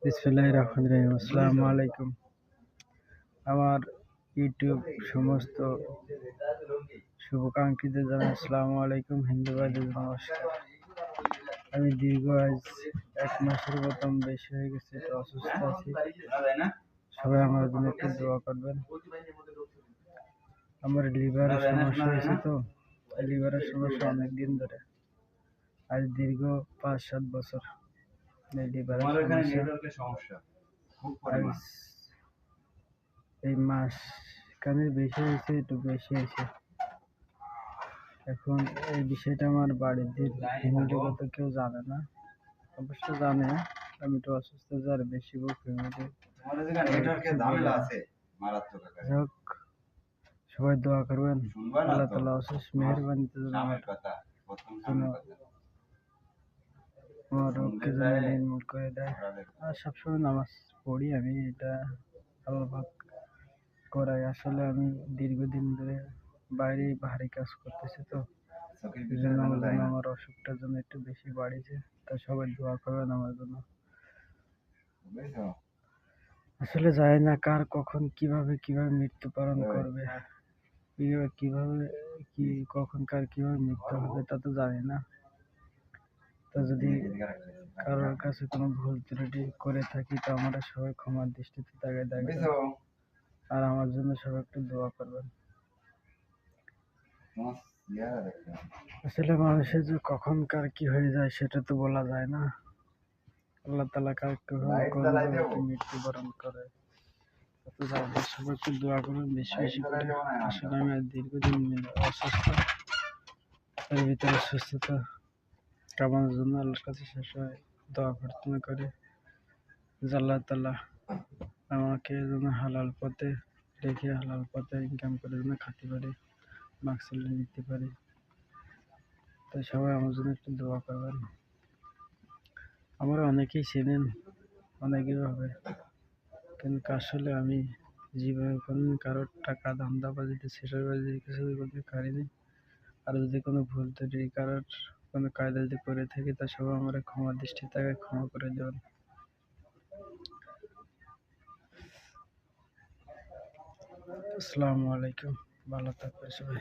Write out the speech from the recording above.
বিসমিল্লাহির রহমানির রহিম। আসসালামু আলাইকুম। আমার ইউটিউব সমস্ত শুভাকাঙ্ক্ষীদের জানাই আসসালামু আলাইকুম। হিন্দু ভাইদের নমস্কার। আমি দীর্ঘ আজ 1 মাসের মতন বেশি হয়ে গেছে, তো অসুস্থ আছি। সবাই আমার জন্য একটু দোয়া করবেন। আমার লিভারের সমস্যা হয়েছে, তো লিভারের সমস্যা অনেক দিন ধরে, আজ দীর্ঘ 5-7 বছর লিভারের সমস্যা। আজ এই মাস কানের বেশি হয়েছে, একটু বেশি হয়েছে। এখন এই বিষয়টা আমার বাড়িতে ফ্যামিলিগত কেউ জানে না, অবশ্য জানে আমি একটু অসুস্থ, আর বেশি ফ্যামিলি। যাক, সবাই দোয়া করবেন, আল্লাহ তাআলা অশেষ মেহেরবানিতে আমার রোগকে যেন নির্মূল করে দেয়। আর সবসময় নামাজ পড়ি আমি, এটা আল্লাহ পাক করাই। আসলে আমি দীর্ঘদিন ধরে বাইরে ভারী কাজ করতেছি, তো আমার অসুখটার জন্য একটু বেশি বাড়িছে। তা সবাই দোয়া করবেন আমার জন্য। আসলে জানি না কার কখন কিভাবে মৃত্যুবরণ করবে, কিভাবে কি কখন কার কিভাবে মৃত্যু হবে তা তো জানি না। তা যদি কারোর কাছে কোনো ভুল ত্রুটি করে থাকি, তো আমরা সবাই ক্ষমার দৃষ্টিতে তাকায় দেখবেন, আর আমার জন্য সবাই একটু দোয়া করবেন। আসলে মানুষের যে কখন কার কি হয়ে যায় সেটা তো বলা যায় না। আল্লাহ তাআলা কার মৃত্যুবরণ করে, সবাই একটু দোয়া করবেন বেশি বেশি করে। আসলে আমি দীর্ঘদিন অসুস্থ, এর ভিতরে সুস্থতা কামানোর জন্য আল্লাহর কাছে সবসময় দোয়া প্রার্থনা করি যে আল্লাহ তাআলা আমাকে যেন হালাল পথে রেখে হালাল পথে ইনকাম করে যেন খেতে পারি, মাকসুদ নিতে পারি। তাই সবাই আমার জন্য একটু দোয়া করবেন। আমরা অনেকেই চেনেন অনেকেই ভাবে, কিন্তু আসলে আমি জীবনে কোনদিন কারোর টাকা ধান্দাবাজিতে ছেঁড়াবাজি কিছু করতে পারিনি। আর যদি কোনো ভুল ত্রুটি কারোর কোনো কায়দা যদি করে থাকি, তা সবাই আমার ক্ষমার দৃষ্টিতে ক্ষমা করে দেবেন। আসসালামু আলাইকুম, ভালো থাকবেন সবাই।